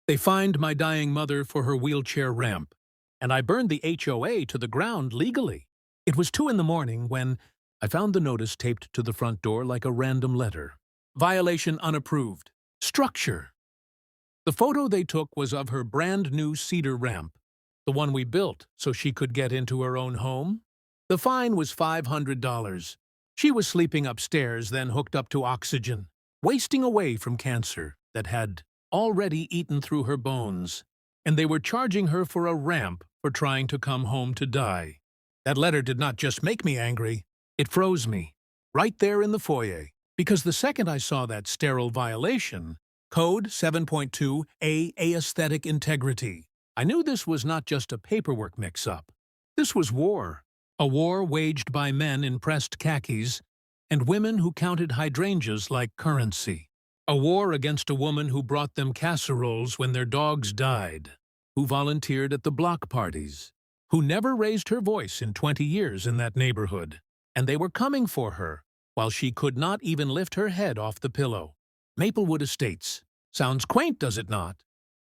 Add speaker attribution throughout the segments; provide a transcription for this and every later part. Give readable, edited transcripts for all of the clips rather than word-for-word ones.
Speaker 1: They fined my dying mother for her wheelchair ramp, and I burned the HOA to the ground legally. It was 2 in the morning when I found the notice taped to the front door like a random letter. Violation unapproved. Structure. The photo they took was of her brand new cedar ramp, the one we built so she could get into her own home. The fine was $500. She was sleeping upstairs, then hooked up to oxygen, wasting away from cancer that had already eaten through her bones, and they were charging her for a ramp for trying to come home to die. That letter did not just make me angry, it froze me, right there in the foyer, because the second I saw that sterile violation, Code 7.2 aesthetic integrity, I knew this was not just a paperwork mix-up. This was war. A war waged by men in pressed khakis and women who counted hydrangeas like currency. A war against a woman who brought them casseroles when their dogs died, who volunteered at the block parties, who never raised her voice in 20 years in that neighborhood. And they were coming for her, while she could not even lift her head off the pillow. Maplewood Estates. Sounds quaint, does it not?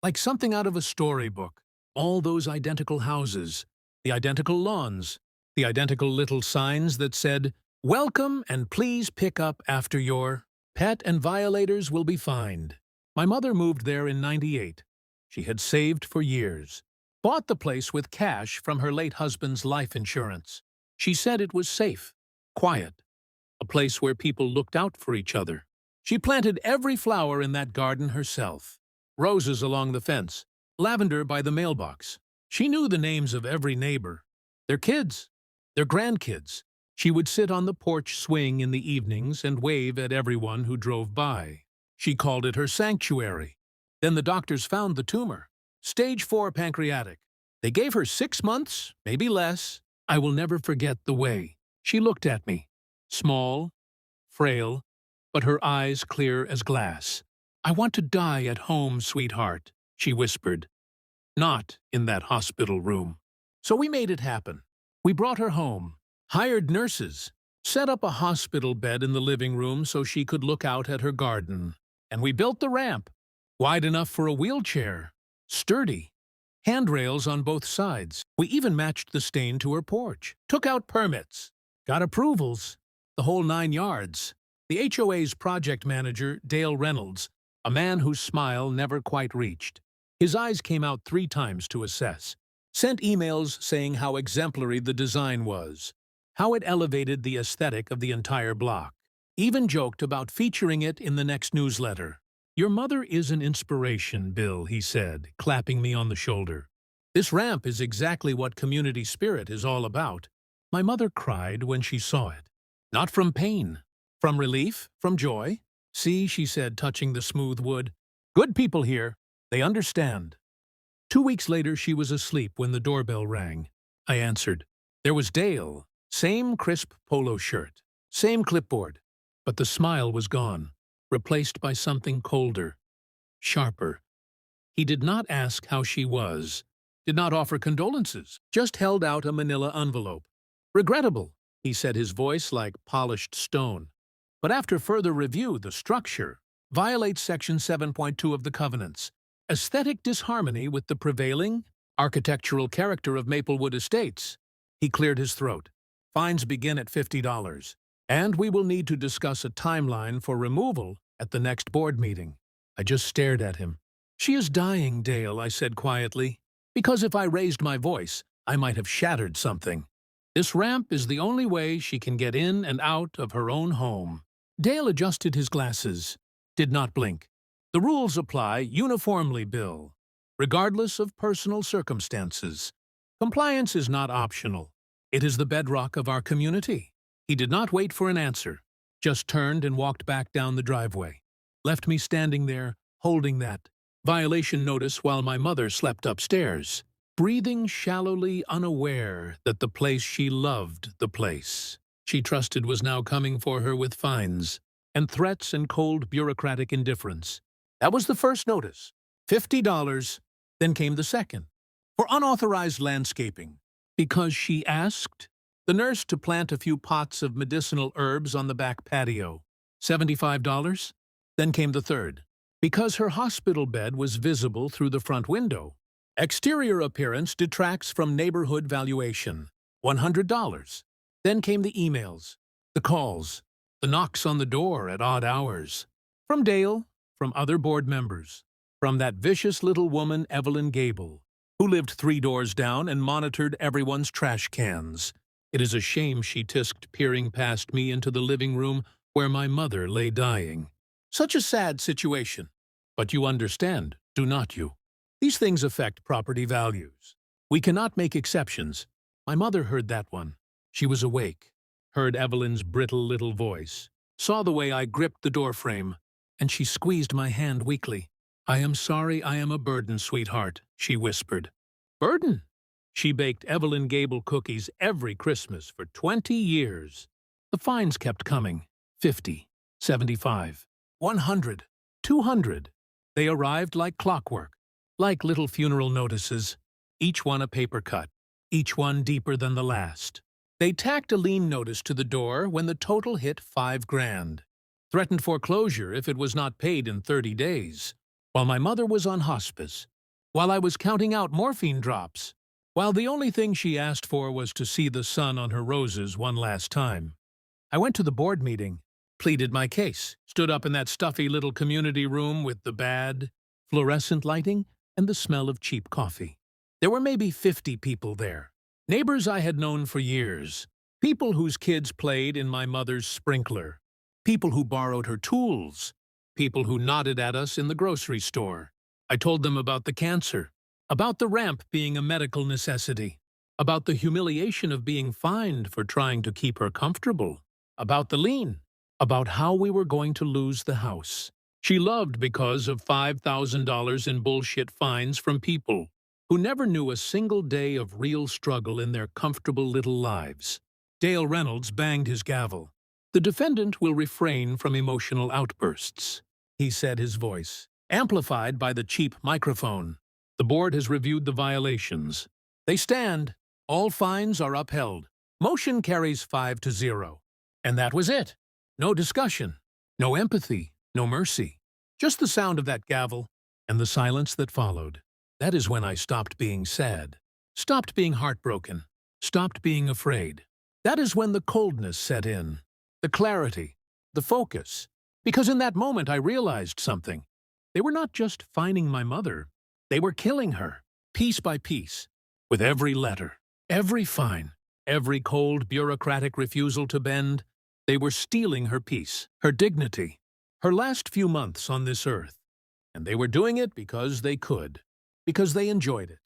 Speaker 1: Like something out of a storybook. All those identical houses, the identical lawns, the identical little signs that said, "Welcome and please pick up after your pet and violators will be fined." My mother moved there in '98. She had saved for years. Bought the place with cash from her late husband's life insurance. She said it was safe, quiet, a place where people looked out for each other. She planted every flower in that garden herself. Roses along the fence, lavender by the mailbox. She knew the names of every neighbor, their kids, their grandkids. She would sit on the porch swing in the evenings and wave at everyone who drove by. She called it her sanctuary. Then the doctors found the tumor. Stage 4 pancreatic. They gave her 6 months, maybe less. I will never forget the way she looked at me. Small, frail, but her eyes clear as glass. "I want to die at home, sweetheart," she whispered. "Not in that hospital room." So we made it happen. We brought her home, hired nurses, set up a hospital bed in the living room so she could look out at her garden. And we built the ramp, wide enough for a wheelchair, sturdy, handrails on both sides. We even matched the stain to her porch, took out permits, got approvals, the whole 9 yards. The HOA's project manager, Dale Reynolds, a man whose smile never quite reached. His eyes came out 3 times to assess. Sent emails saying how exemplary the design was, how it elevated the aesthetic of the entire block. Even joked about featuring it in the next newsletter. "Your mother is an inspiration, Bill," he said, clapping me on the shoulder. "This ramp is exactly what community spirit is all about." My mother cried when she saw it. Not from pain, from relief, from joy. "See," she said, touching the smooth wood. "Good people here. They understand." 2 weeks later, she was asleep when the doorbell rang. I answered. There was Dale, same crisp polo shirt, same clipboard, but the smile was gone, replaced by something colder, sharper. He did not ask how she was, did not offer condolences, just held out a manila envelope. "Regrettable," he said, his voice like polished stone. "But after further review, the structure violates Section 7.2 of the Covenants. Aesthetic disharmony with the prevailing architectural character of Maplewood Estates." He cleared his throat. "Fines begin at $50, and we will need to discuss a timeline for removal at the next board meeting." I just stared at him. "She is dying, Dale," I said quietly, "because if I raised my voice, I might have shattered something. This ramp is the only way she can get in and out of her own home." Dale adjusted his glasses, did not blink. "The rules apply uniformly, Bill, regardless of personal circumstances. Compliance is not optional. It is the bedrock of our community." He did not wait for an answer, just turned and walked back down the driveway. Left me standing there, holding that violation notice while my mother slept upstairs, breathing shallowly, unaware that the place she loved, the place she trusted, was now coming for her with fines and threats and cold bureaucratic indifference. That was the first notice, $50. Then came the second, for unauthorized landscaping, because she asked the nurse to plant a few pots of medicinal herbs on the back patio, $75. Then came the third, Because her hospital bed was visible through the front window. Exterior appearance detracts from neighborhood valuation. $100. Then came the emails, the calls, the knocks on the door at odd hours. From Dale, from other board members, from that vicious little woman Evelyn Gable, who lived 3 doors down and monitored everyone's trash cans. It is a shame she tisked peering past me into the living room where my mother lay dying. Such a sad situation. But you understand, do not you? These things affect property values. We cannot make exceptions. My mother heard that one. She was awake, heard Evelyn's brittle little voice, saw the way I gripped the doorframe, and she squeezed my hand weakly. "I am sorry I am a burden, sweetheart," she whispered. Burden? She baked Evelyn Gable cookies every Christmas for 20 years. The fines kept coming. 50, 75, 100, 200. They arrived like clockwork, like little funeral notices, each one a paper cut, each one deeper than the last. They tacked a lien notice to the door when the total hit $5,000. Threatened foreclosure if it was not paid in 30 days. While my mother was on hospice, while I was counting out morphine drops, while the only thing she asked for was to see the sun on her roses one last time. I went to the board meeting, pleaded my case, stood up in that stuffy little community room with the bad, fluorescent lighting and the smell of cheap coffee. There were maybe 50 people there, neighbors I had known for years, people whose kids played in my mother's sprinkler, people who borrowed her tools, people who nodded at us in the grocery store. I told them about the cancer, about the ramp being a medical necessity, about the humiliation of being fined for trying to keep her comfortable, about the lien, about how we were going to lose the house. She loved because of $5,000 in bullshit fines from people who never knew a single day of real struggle in their comfortable little lives. Dale Reynolds banged his gavel. "The defendant will refrain from emotional outbursts," he said, his voice amplified by the cheap microphone. "The board has reviewed the violations. They stand. All fines are upheld. Motion carries 5-0. And that was it. No discussion, no empathy, no mercy. Just the sound of that gavel and the silence that followed. That is when I stopped being sad, stopped being heartbroken, stopped being afraid. That is when the coldness set in, the clarity, the focus. Because in that moment I realized something. They were not just fining my mother. They were killing her, piece by piece, with every letter, every fine, every cold bureaucratic refusal to bend. They were stealing her peace, her dignity, her last few months on this earth. And they were doing it because they could, because they enjoyed it,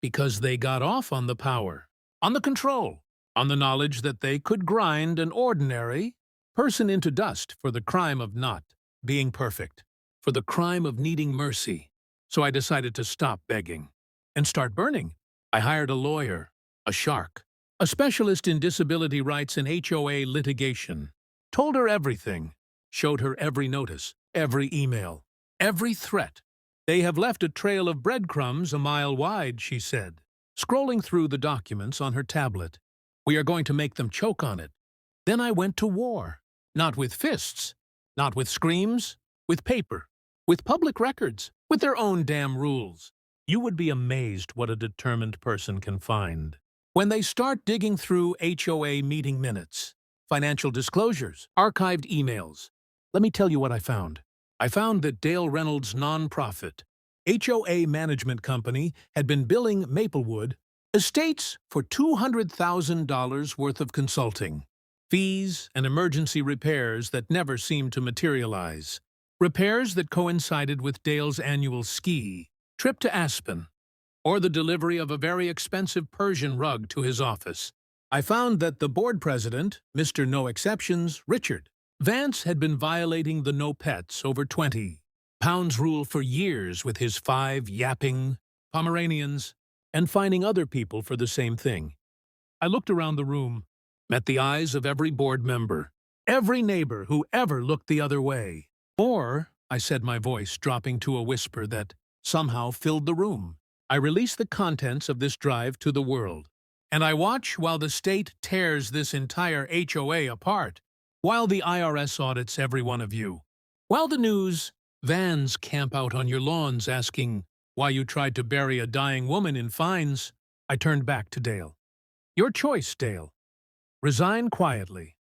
Speaker 1: because they got off on the power, on the control, on the knowledge that they could grind an ordinary person into dust for the crime of not being perfect, for the crime of needing mercy. So I decided to stop begging and start burning. I hired a lawyer, a shark, a specialist in disability rights and HOA litigation, told her everything, showed her every notice, every email, every threat. "They have left a trail of breadcrumbs a mile wide," she said, scrolling through the documents on her tablet. "We are going to make them choke on it." Then I went to war, not with fists, not with screams, with paper, with public records, with their own damn rules. You would be amazed what a determined person can find when they start digging through HOA meeting minutes, financial disclosures, archived emails. Let me tell you what I found. I found that Dale Reynolds' nonprofit, HOA management company, had been billing Maplewood estates for $200,000 worth of consulting, fees and emergency repairs that never seemed to materialize. Repairs that coincided with Dale's annual ski trip to Aspen, or the delivery of a very expensive Persian rug to his office. I found that the board president, Mr. No Exceptions, Richard Vance, had been violating the no pets over 20 pounds rule for years with his 5 yapping Pomeranians, and fining other people for the same thing. I looked around the room, met the eyes of every board member, every neighbor who ever looked the other way. "Or," I said, my voice dropping to a whisper that somehow filled the room, "I release the contents of this drive to the world, and I watch while the state tears this entire HOA apart, while the IRS audits every one of you, while the news Vans camp out on your lawns asking why you tried to bury a dying woman in fines. I turned back to Dale. Your choice, Dale. Resign quietly,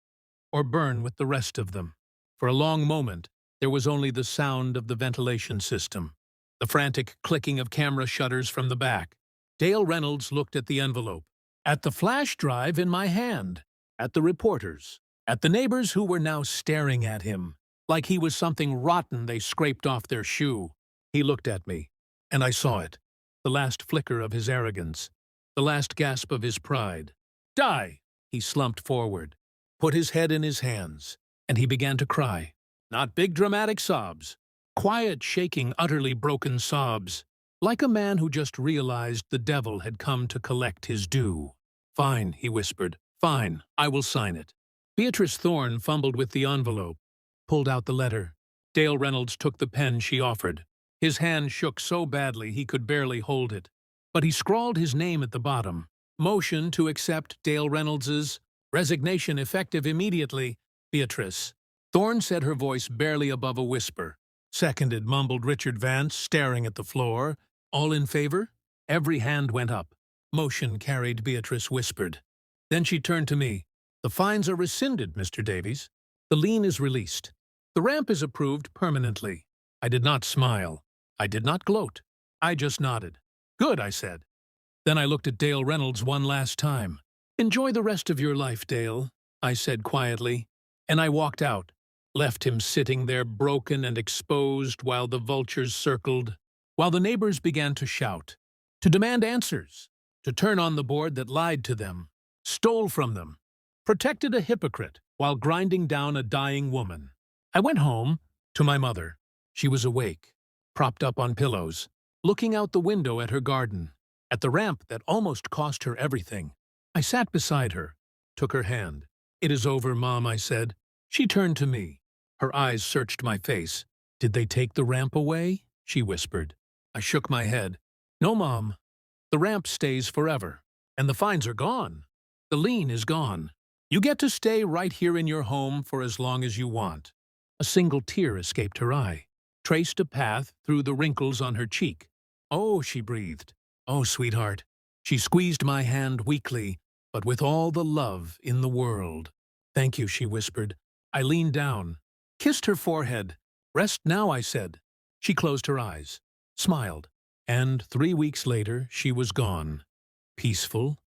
Speaker 1: or burn with the rest of them. For a long moment, there was only the sound of the ventilation system, the frantic clicking of camera shutters from the back. Dale Reynolds looked at the envelope, at the flash drive in my hand, at the reporters, at the neighbors who were now staring at him, like he was something rotten they scraped off their shoe. He looked at me, and I saw it, the last flicker of his arrogance, the last gasp of his pride. Die! He slumped forward, put his head in his hands, and he began to cry. Not big dramatic sobs, quiet, shaking, utterly broken sobs, like a man who just realized the devil had come to collect his due. Fine, he whispered. Fine, I will sign it. Beatrice Thorne fumbled with the envelope, pulled out the letter. Dale Reynolds took the pen she offered. His hand shook so badly he could barely hold it, but he scrawled his name at the bottom. Motion to accept Dale Reynolds's resignation effective immediately, Beatrice. Thorne said, her voice barely above a whisper. Seconded, mumbled Richard Vance, staring at the floor. All in favor? Every hand went up. Motion carried, Beatrice whispered. Then she turned to me. The fines are rescinded, Mr. Davies. The lien is released. The ramp is approved permanently. I did not smile. I did not gloat. I just nodded. Good, I said. Then I looked at Dale Reynolds one last time. Enjoy the rest of your life, Dale, I said quietly. And I walked out, left him sitting there broken and exposed while the vultures circled, while the neighbors began to shout, to demand answers, to turn on the board that lied to them, stole from them, protected a hypocrite while grinding down a dying woman. I went home to my mother. She was awake, propped up on pillows, looking out the window at her garden, at the ramp that almost cost her everything. I sat beside her, took her hand. It is over, Mom, I said. She turned to me. Her eyes searched my face. Did they take the ramp away? She whispered. I shook my head. No, Mom. The ramp stays forever, and the fines are gone. The lien is gone. You get to stay right here in your home for as long as you want. A single tear escaped her eye, traced a path through the wrinkles on her cheek. Oh, she breathed. Oh, sweetheart. She squeezed my hand weakly, but with all the love in the world. Thank you, she whispered. I leaned down, kissed her forehead. Rest now, I said. She closed her eyes, smiled, and 3 weeks later she was gone, peaceful,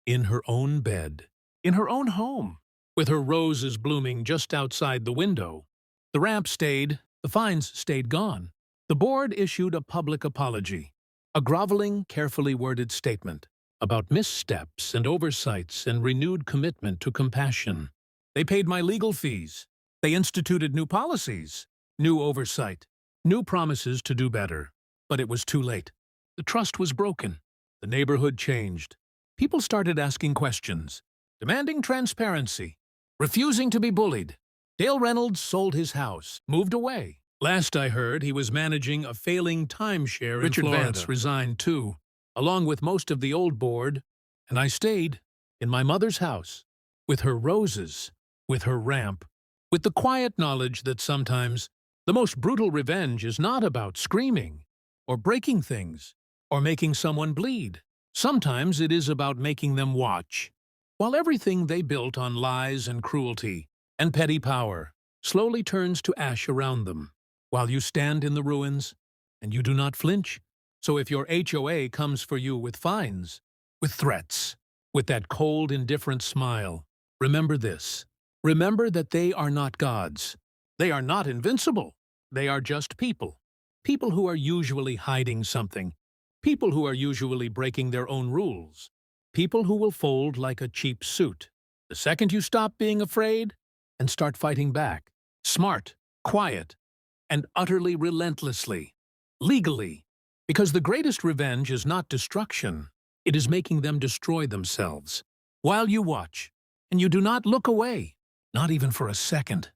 Speaker 1: in her own bed, in her own home, with her roses blooming just outside the window. The ramp stayed, the fines stayed gone. The board issued a public apology, a groveling, carefully worded statement about missteps and oversights and renewed commitment to compassion. They paid my legal fees. They instituted new policies, new oversight, new promises to do better. But it was too late. The trust was broken. The neighborhood changed. People started asking questions, demanding transparency, refusing to be bullied. Dale Reynolds sold his house, moved away. Last I heard, he was managing a failing timeshare in Florida. Richard Vance resigned too, along with most of the old board, and I stayed in my mother's house, with her roses, with her ramp, with the quiet knowledge that sometimes the most brutal revenge is not about screaming or breaking things or making someone bleed. Sometimes it is about making them watch, while everything they built on lies and cruelty and petty power slowly turns to ash around them, while you stand in the ruins and you do not flinch. So if your HOA comes for you with fines, with threats, with that cold, indifferent smile, remember this. Remember that they are not gods. They are not invincible. They are just people. People who are usually hiding something. People who are usually breaking their own rules. People who will fold like a cheap suit. The second you stop being afraid and start fighting back. Smart, quiet, and utterly relentlessly. Legally. Because the greatest revenge is not destruction. It is making them destroy themselves. While you watch, and you do not look away, not even for a second.